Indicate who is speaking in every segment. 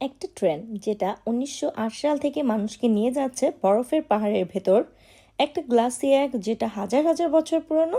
Speaker 1: একটা ট্রেন যেটা 1908 সাল থেকে মানুষকে নিয়ে যাচ্ছে বরফের পাহাড়ের ভেতর, একটা গ্লাসিয়ার যেটা হাজার হাজার বছর পুরনো,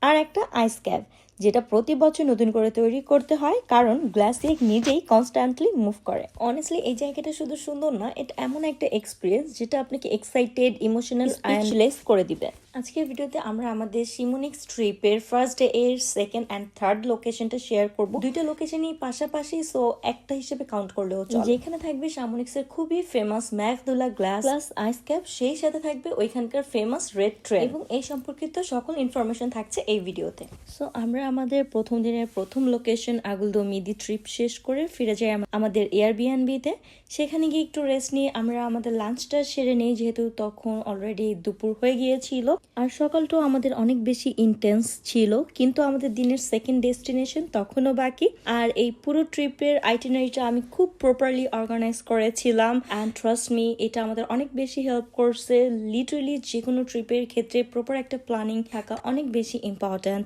Speaker 1: আর একটা আইস ক্যাপ যেটা প্রতি বছর নতুন করে তৈরি করতে হয় কারণ গ্লাসিয়ার নিজেই কনস্ট্যান্টলি মুভ করে। অনেস্টলি এই জায়গাটা শুধু সুন্দর না, এটা এমন একটা এক্সপিরিয়েন্স যেটা আপনাকে এক্সাইটেড, ইমোশনাল, স্পিচলেস করে দিবে। আজকের ভিডিওতে আমরা আমাদের সিমোনিক্স ট্রিপের ফার্স্ট ডে এর সেকেন্ড অ্যান্ড থার্ড লোকেশনটা শেয়ার করব। দুইটা লোকেশনই পাশাপাশি, সো একটা হিসেবে কাউন্ট করলেও চলে। যেখানে থাকবে সিমোনিক্স এর খুবই ফেমাস ম্যাকদুলা গ্লাস প্লাস আইস ক্যাপ, সেই সাথে থাকবে ওইখানকার ফেমাস রেড ট্রেন এবং এই সম্পর্কিত সকল ইনফরমেশন থাকছে এই ভিডিওতে। সো আমরা আমাদের প্রথম দিনের প্রথম লোকেশন আগুলদো মিদি ট্রিপ শেষ করে ফিরে যাই আমাদের এয়ারবিএনবিতে। সেখানে গিয়ে একটু রেস্ট নিয়ে আমরা আমাদের লাঞ্চটা সেরে নেই, যেহেতু তখন অলরেডি দুপুর হয়ে গিয়েছিল আর সকালটাও আমাদের অনেক বেশি ইন্টেন্স ছিল, কিন্তু আমাদের দিনের সেকেন্ড ডেস্টিনেশন তখনও বাকি। আর এই পুরো ট্রিপের আইটিনারিটা আমি খুব প্রপারলি অর্গানাইজ করেছিলাম অ্যান্ড ট্রাস্ট মি, এটা আমাদের অনেক বেশি হেল্প করছে। লিটারেলি যে কোনো ট্রিপের ক্ষেত্রে প্রপার একটা প্ল্যানিং থাকা অনেক বেশি ইম্পর্ট্যান্ট,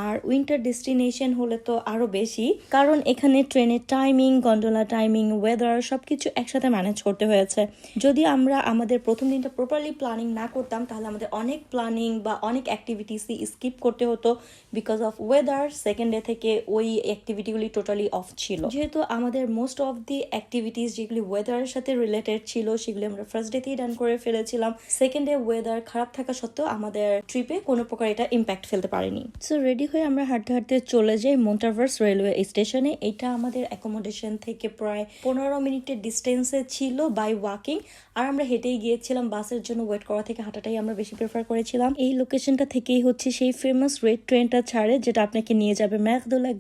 Speaker 1: আর উইন্টার ডেস্টিনেশন হলে তো আরো বেশি, কারণ এখানে ট্রেনের টাইমিং, গন্ডোলা টাইমিং, ওয়েদার সবকিছু একসাথে ম্যানেজ করতে হয়েছে। যদি আমরা আমাদের প্রথম দিনটা প্রপারলি প্ল্যানিং না করতাম তাহলে আমাদের অনেক প্ল্যানিং বা অনেক অ্যাক্টিভিটিসই স্কিপ করতে হতো because of weather. Second day থেকে ওই অ্যাক্টিভিটিগুলি টোটালি অফ ছিল, যেহেতু আমাদের মোস্ট অফ দি অ্যাক্টিভিটিস যেগুলি ওয়েদারের সাথে রিলেটেড ছিল সেগুলি আমরা ফার্স্ট ডেতেই ডান করে ফেলেছিলাম। সেকেন্ড ডে ওয়েদার খারাপ থাকা সত্ত্বেও আমাদের ট্রিপে কোনো প্রকার এটা ইম্প্যাক্ট ফেলতে পারেনি। সো রেডি হয়ে আমরা হাঁটতে হাঁটতে চলে যাই মন্টাভার্স রেলওয়ে স্টেশনে। এটা আমাদের অ্যাকোমোডেশন থেকে প্রায় 15 মিনিটের ডিস্টেন্সে ছিল বাই ওয়াকিং, আর আমরা হেঁটেই গিয়েছিলাম। বাসের জন্য ওয়েট করা থেকে হাঁটাটাই আমরা বেশি প্রেফার করেছিলাম। এই লোকেশনটা থেকেই হচ্ছে সেই ফেমাস রেড ট্রেনটা ছাড়ে যেটা আপনাকে নিয়ে যাবে ম্যাকদোলা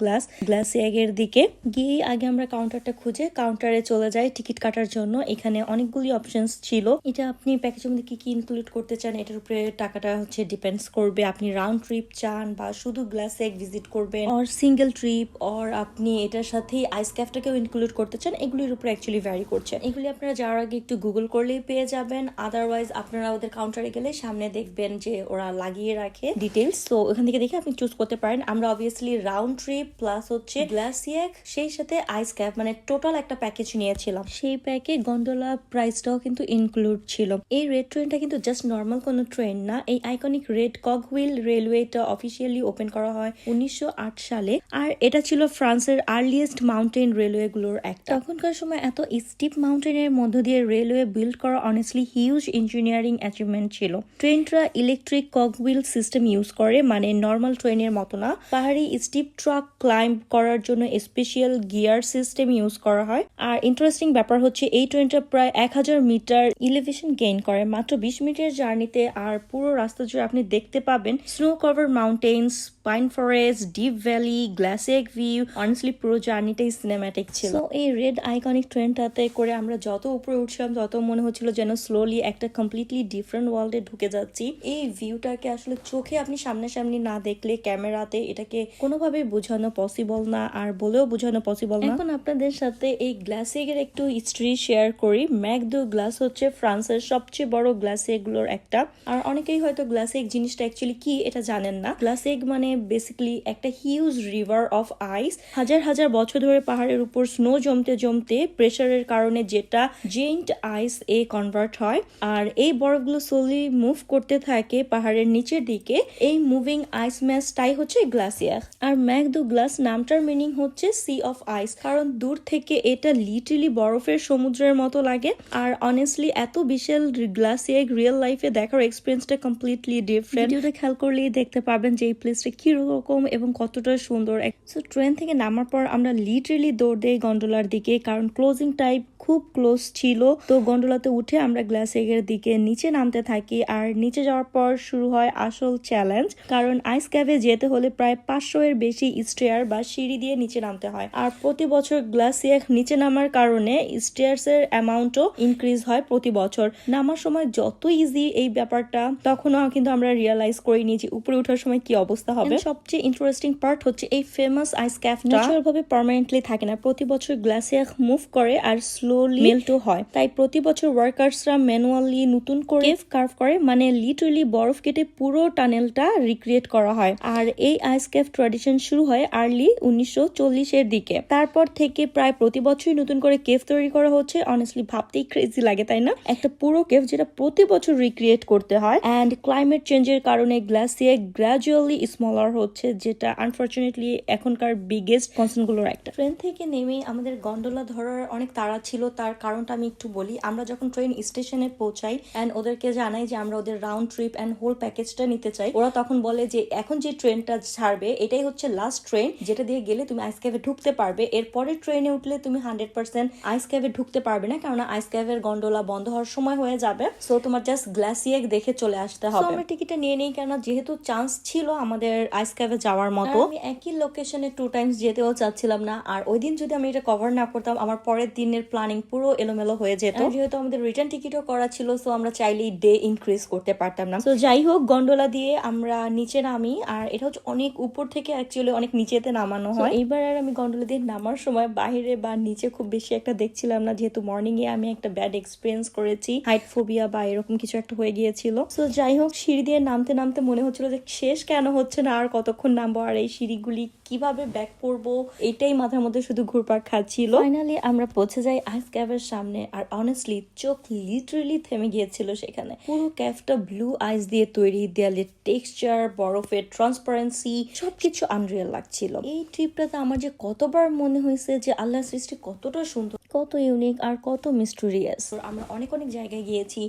Speaker 1: গ্লাসিয়াগের দিকে। গিয়ে আগে আমরা কাউন্টারটা খুঁজে কাউন্টারে চলে যাই টিকিট কাটার জন্য। এখানে অনেকগুলি অপশনস ছিল, এটা আপনি প্যাকেজের মধ্যে কি কি ইনক্লুড করতে চান এটার উপরে টাকাটা হচ্ছে ডিপেন্ডস করবে। আপনি রাউন্ড ট্রিপ চান বা শুধু গ্লাসিয়াগ ভিজিট করবেন, অর সিঙ্গেল ট্রিপ, অর আপনি এটার সাথেই আইস ক্যাফটাকেও ইনক্লুড করতে চান, এগুলির উপরে অ্যাকচুয়ালি ভ্যারি করছে। এগুলি আপনারা যাওয়ার আগে একটু গুগল করলেই পেয়ে যাবেন। আদারওয়াইজ আপনারা ওদের কাউন্টারে গেলে সামনে দেখবেন যে ওরা লাগিয়ে রাখে ডিটেলস, তো ওখান থেকে দেখে আপনি চুজ করতে পারেন। আমরা অবভিয়াসলি রাউন্ড ট্রিপ প্লাস হচ্ছে গ্লাসিয়াগ সেই সাথে আইস ক্যাপ মানে টোটাল একটা প্যাকেজ নিয়েছিলাম। সেই প্যাকে গন্ডোলা প্রাইসটাও কিন্তু ইনক্লুড ছিল। এই রেড ট্রেনটা কিন্তু জাস্ট নর্মাল কোনো ট্রেন না। এই আইকনিক রেড কগহুইল রেলওয়েটা অফিসিয়ালি ওপেন করা হয় 1908 সালে, আর এটা ছিল ফ্রান্সের আর্লিয়েস্ট মাউন্টেন রেলওয়ে গুলোর একটা। তখনকার সময় এত স্টিপ মাউন্টেনের মধ্য দিয়ে রেলওয়ে বিল্ড করা অনেস্টলি হিউজ ইঞ্জিনিয়ারিং অ্যাচিভমেন্ট ছিল। ট্রেনটা ইলেকট্রিক কগহুইল সিস্টেম ইউজ করে, মানে নর্মাল ট্রেনের মতো না। পাহাড়ি স্টিপ ট্রাক ক্লাইম্ব করার জন্য স্পেশাল গিয়ার সিস্টেম ইউজ করা হয়। আর ইন্টারেস্টিং ব্যাপার হচ্ছে এই ট্রেনটা প্রায় 1000 মিটার ইলিভেশন গেইন করে মাত্র 20 মিনিটের জার্নিতে, আর পুরো রাস্তা জুড়ে আপনি দেখতে পাবেন snow cover mountains, pine forest, deep valley, glacier view. Honestly পুরো জার্নিটাই সিনেম্যাটিক ছিল। এই রেড আইকনিক ট্রেনটাতে করে আমরা যত উপরে উঠছিলাম তত মনে হচ্ছিল যেন স্লোলি একটা কমপ্লিটলি ডিফারেন্ট ওয়ার্ল্ডে ঢুকে যাচ্ছি। এই ভিউটাকে আসলে চোখে আপনি সামনাসামনি না দেখলে ক্যামেরাতে এটাকে কোনোভাবেই বোঝানো পসিবল না, আর বলেও বোঝানো পসিবল না। এখন আপনাদের সাথে এই গ্লাসিয়াগের একটু হিস্ট্রি শেয়ার করি। ম্যাকদো গ্লাস হচ্ছে ফ্রান্সের সবচেয়ে বড় গ্লাসিয়াগুলোর একটা, আর অনেকেই হয়তো গ্লাসিয়াগ জিনিসটা অ্যাকচুয়ালি কি এটা জানেন না। গ্লাসিয়াগ মানে বেসিক্যালি একটা হিউজ রিভার অফ আইস। হাজার হাজার বছর ধরে পাহাড়ের উপর স্নো জমতে জমতে প্রেসারের কারণে যেটা জেন্ট আইস এ কনভার্ট হয়, আর এই বরফগুলো স্লোলি মুভ করতে থাকে পাহাড়ের নিচের দিকে। এই মুভিং আইস ম্যাসটাই হচ্ছে গ্লাসিয়ার। আর ম্যাকদো গ্লাস নামটার মিনিং হচ্ছে সি অফ আইস, কারণ দূর থেকে এটা লিটারালি বরফের সমুদ্রের মতো লাগে। আর অনেস্টলি এত বিশাল গ্লাসিয়ার রিয়েল লাইফে দেখার এক্সপিরিয়েন্সটা কমপ্লিটলি ডিফারেন্ট। ভিডিওটা খেয়াল করলেই দেখতে পাবেন যে এই প্লেসটা কিরকম এবং কতটা সুন্দর। সো ট্রেন থেকে নামার পর আমরা লিটারালি দৌড় দেই গন্ডোলার দিকে, কারণ ক্লোজিং টাইম খুব ক্লোজ ছিল। তো গন্ডোলাতে উঠে আমরা গ্লাসিয়াগের দিকে নিচে নামতে থাকি, আর নিচে যাওয়ার পর শুরু হয় আসল চ্যালেঞ্জ, কারণ আইস ক্যাভে যেতে হলে প্রায় 500 এর বেশি স্টেয়ার বা সিঁড়ি দিয়ে নিচে নামতে হয়। আর প্রতি বছর গ্লাসিয়াগ নিচে নামার কারণে স্টেয়ার্স এর অ্যামাউন্টও ইনক্রিজ হয় প্রতি বছর। নামার সময় যত ইজি এই ব্যাপারটা, তখনও কিন্তু আমরা রিয়েলাইজ করিনি যে উপরে ওঠার সময় কি অবস্থা হবে। সবচেয়ে ইন্টারেস্টিং পার্ট হচ্ছে এই ফেমাস আইস ক্যাফটা ন্যাচারাল ভাবে পার্মানেন্টলি থাকে না। প্রতি বছর গ্লাসিয়াগ মুভ করে আর স্লোলি মেল্টও হয়, তাই প্রতি বছর ওয়ার্কার্সরা ম্যানুয়ালি নতুন করে কার্ভ করে, মানে লিটারালি লিটারালি বরফ কেটে পুরো টানেলটা রিক্রিয়েট করা হয়। আর এই আইস ক্যাভ ট্র্যাডিশন শুরু হয় আর্লি 1940-এর দিকে। তারপর থেকে প্রায় প্রতি বছরই নতুন করে কেভ তৈরি করা হচ্ছে। অনেস্টলি ভাবতেই ক্রেজি লাগে, তাই না? একটা পুরো কেভ যেটা প্রতি বছর রিক্রিয়েট করতে হয়। অ্যান্ড ক্লাইমেট চেঞ্জের কারণে গ্লাসিয়ার গ্র্যাজুয়ালি স্মলার হচ্ছে, যেটা আনফরচুনেটলি এখনকার বিগেস্ট কনসার্ন গুলোর একটা। ট্রেন থেকে নেমে আমাদের গন্ডোলা ধরার অনেক তাড়া ছিল। তার কারণটা আমি একটু বলি। আমরা যখন ট্রেন স্টেশনে পৌঁছাই অ্যান্ড ওদেরকে জানাই যে আমরা ওদের রাউন্ড ট্রিপ অ্যান্ড হোল প্যাকেজটা নিতে চাই, ওরা তখন বলে যে এখন যে ট্রেনটা ছাড়বে এটাই হচ্ছে লাস্ট ট্রেন, যেটা দিয়ে গেলে তুমি আইস ক্যাভে ঢুকতে পারবে। এরপরে ট্রেনে উঠলে তুমি 100% আইস ক্যাভে ঢুকতে পারবে না, কারণ আইস ক্যাভের গন্ডোলা বন্ধ হওয়ার সময় হয়ে যাবে। সো তোমার জাস্ট গ্লাসিয়ার দেখে চলে আসতে হবে। আমরা টিকিটটা নিয়ে নেই, কেন যেহেতু চান্স ছিল আমাদের আইস ক্যাভে যাওয়ার মতো। আমি একই লোকেশনে 2 টাইমস যেতেও চাচ্ছিলাম না। আর ওই দিন যদি আমি এটা কভার না করতাম, আমার পরের দিনের প্ল্যানিং পুরো এলোমেলো হয়ে যেত। যেহেতু আমাদের রিটার্ন টিকিটও করা ছিল, সো আমরা চাইলেই ডে ইনক্রিজ করতে পারতাম না। তো যাই হোক, গন্ডোলা দিয়ে আমরা নিচে নামি। আর এটা হচ্ছে অনেক উপর থেকে অ্যাকচুয়ালি অনেক নিচেতে নামানো হয়। এইবার আর আমি গন্ডোলা দিয়ে নামার সময় বাইরে বা নিচে খুব বেশি একটা দেখছিলাম না, যেহেতু মর্নিং এ আমি একটা ব্যাড এক্সপিরিয়েন্স করেছি, হাইট ফোবিয়া বা এরকম কিছু একটা হয়ে গিয়েছিল। তো যাই হোক, সিঁড়ি দিয়ে নামতে নামতে মনে হচ্ছিল যে শেষ কেন হচ্ছে না, আর কতক্ষণ নামবো, আর এই সিঁড়িগুলি কিভাবে ব্যাক করবো, এটাই মাথার মধ্যে শুধু ঘুরপাক খাচ্ছিল। ফাইনালি আমরা পৌঁছে যাই আইস ক্যাভের সামনে। আর অনেস্টলি চোখ লিটারালি থেমে গিয়েছিল সেখানে। পুরো ক্যাভটা ব্লু আইস দিয়ে তৈরি, দেয়ালের টেক্সচার, বরফের ট্রান্সপারেন্সি, সবকিছু আনরিয়াল লাগছিল। এই ট্রিপটাতে আমার যে কতবার মনে হয়েছে যে আল্লাহর সৃষ্টি কতটা সুন্দর, কত ইউনিক আর কত মিস্টেরিয়াস। আমরা অনেক অনেক জায়গায় গিয়েছি,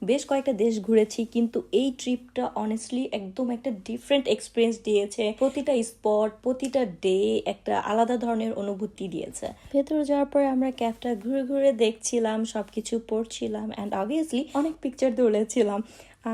Speaker 1: বেশ কয়েকটা দেশ ঘুরেছি, কিন্তু এই ট্রিপটা অনেস্টলি একদম একটা ডিফারেন্ট এক্সপিরিয়েন্স দিয়েছে। প্রতিটা স্পট, প্রতিটা ডে একটা আলাদা ধরনের অনুভূতি দিয়েছে। ভেতরে যাওয়ার পরে আমরা ক্যাফটা ঘুরে ঘুরে দেখছিলাম, সবকিছু পড়ছিলাম অ্যান্ড অবভিয়াসলি অনেক পিকচার তুলেছিলাম।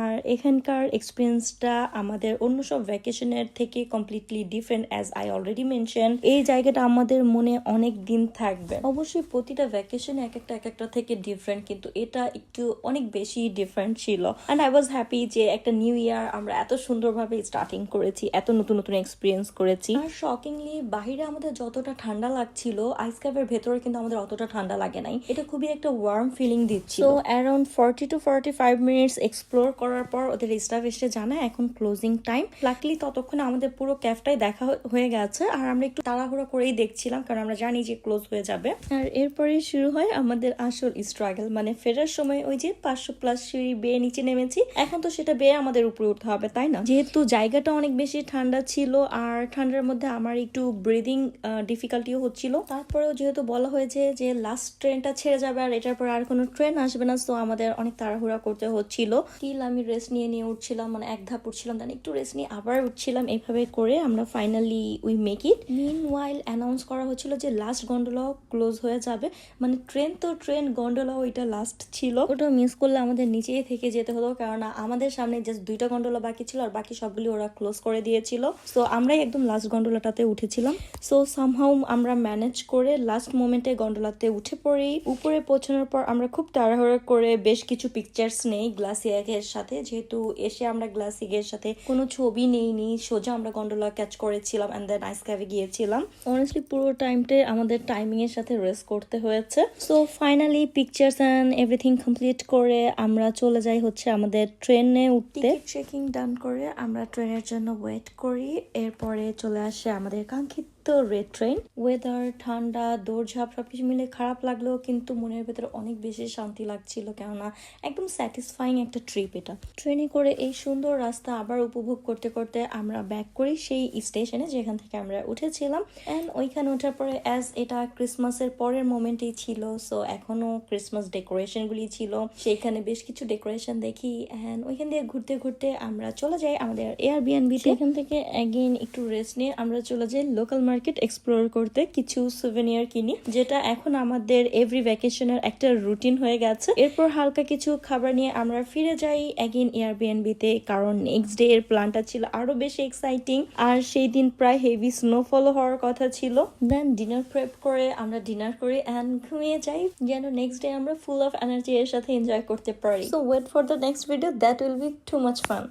Speaker 1: আর এখানকার এক্সপিরিয়েন্সটা আমাদের অন্য সব ভ্যাকেশনের থেকে completely different, as I already mention. এই জায়গাটা আমাদের মনে অনেক দিন থাকবে। অবশ্যই প্রতিটা ভ্যাকেশন এক একটা থেকে ডিফারেন্ট, কিন্তু এটা একটু অনেক বেশি ডিফারেন্ট ছিল। অ্যান্ড আই ওয়াজ হ্যাপি যে একটা নিউ ইয়ার আমরা এত সুন্দরভাবে স্টার্টিং করেছি, এত নতুন নতুন এক্সপিরিয়েন্স করেছি। আর শকিংলি বাহিরে আমাদের যতটা ঠান্ডা লাগছিল, আইস ক্যাভের ভেতরে কিন্তু আমাদের অতটা ঠান্ডা লাগে নাই। এটা খুবই একটা ওয়ার্ম ফিলিং দিচ্ছিল। So around 40 to 45 minutes explore করার পর ওদের স্টাফ এসে জানায় এখন ক্লোজিং টাইম। লাকলি ততক্ষণে আমাদের পুরো ক্যাফটাই দেখা হয়ে গেছে। আর আমরা একটু তাড়াহুড়ো করেই দেখছিলাম, কারণ আমরা জানি যে ক্লোজ হয়ে যাবে। আর এরপরে শুরু হয় আমাদের আসল স্ট্রাগল। মানে ফেরার সময় ওই যে 500+ সিঁড়ি বেয়ে নিচে নেমেছি, এখন তো সেটা বেয়ে আমাদের উপরে উঠতে হবে, তাই না? যেহেতু জায়গাটা অনেক বেশি ঠান্ডা ছিল, আর ঠান্ডার মধ্যে আমার একটু ব্রিদিং ডিফিকাল্টিও হচ্ছিল। তারপরেও যেহেতু বলা হয়েছে যে লাস্ট ট্রেনটা ছেড়ে যাবে আর এটার পর আর কোনো ট্রেন আসবে না, তো আমাদের অনেক তাড়াহুড়া করতে হচ্ছিল। আমি রেস্ট নিয়ে উঠছিলাম, মানে এক ধাপ উঠছিলাম, দেন একটু রেস্ট নিয়ে আবার উঠছিলাম। এইভাবে করে আমরা finally we make it. Meanwhile announce করা হচ্ছিল যে লাস্ট গন্ডোলাও ক্লোজ হয়ে যাবে। মানে ট্রেন তো ট্রেন, গন্ডোলাও ওইটা লাস্ট ছিল। ওটা মিস করলে আমাদের নিচেই থেকে যেতে হতো, কারণ আমাদের সামনে জাস্ট 2টা গন্ডোলা বাকি ছিল, আর বাকি সবগুলি ওরা ক্লোজ করে দিয়েছিল। সো আমরাই একদম লাস্ট গন্ডোলাটাতে উঠেছিলাম। সো সামহাউ আমরা ম্যানেজ করে লাস্ট মোমেন্টে গন্ডোলাতে উঠে পড়ি। উপরে পৌঁছানোর পর আমরা খুব তাড়াহুড়ো করে বেশ কিছু পিকচার্স নেই গ্লাসিয়ারের সাথে, যেহেতু এসে আমরা গ্লাসিয়ারের সাথে কোনো ছবি নেইনি, সোজা আমরা গন্ডোলা ক্যাচ করেছিলাম এন্ড দেন আইস ক্যাভে গিয়েছিলাম। অনেস্টলি পুরো টাইমটা আমাদের টাইমিং এর সাথে রেস্ট করতে হয়েছে। So finally pictures and everything complete করে আমরা চলে যাই হচ্ছে আমাদের ট্রেনে উঠতে। চেকিং ডান করে আমরা ট্রেনের জন্য ওয়েট করি। এরপরে চলে আসে আমাদের কাঙ্ক্ষিত রেড ট্রেন। ওয়েদার ঠান্ডা, দৌড়ঝাঁপ সবকিছু মিলে খারাপ লাগলেও কিন্তু মনের ভেতরে অনেক বেশি শান্তি লাগছিল, কেননা একদম স্যাটিসফাইং একটা ট্রিপ এটা। ট্রেনে করে এই সুন্দর রাস্তা আবার উপভোগ করতে করতে আমরা ব্যাক করি সেই স্টেশনে যেখান থেকে আমরা উঠেছিলাম। অ্যান্ড ওইখানে ওঠার পরে অ্যাজ এটা ক্রিসমাসের পরের মোমেন্টেই ছিল, সো এখনো ক্রিসমাস ডেকোরেশনগুলি ছিল, সেইখানে বেশ কিছু ডেকোরেশন দেখি। অ্যান্ড ওইখান দিয়ে ঘুরতে ঘুরতে আমরা চলে যাই আমাদের এয়ারবিএনবিতে। এখান থেকে অ্যাগেন একটু রেস্ট নিয়ে আমরা চলে যাই লোকাল মার্কেট এক্সপ্লোর করতে, কিছু সুভেনিয়ার কিনি, যেটা এখন আমাদের এভরি ভ্যাকেশনের একটা রুটিন হয়ে গেছে। এরপর হালকা কিছু খাবার নিয়ে আমরা ফিরে যাই অ্যাগেন এয়ারবিএনবিতে, কারণ নেক্সট ডে এর প্ল্যানটা ছিল আরো বেশি এক্সাইটিং। আর সেই দিন প্রায় হেভি স্নোফল হওয়ার কথা ছিল। দেন ডিনার প্রেপ করে আমরা ডিনার করি অ্যান্ড ঘুমিয়ে যাই, যেন নেক্সট ডে আমরা ফুল অফ এনার্জি এর সাথে এনজয় করতে পারি। So wait for the next video, that will be too much fun.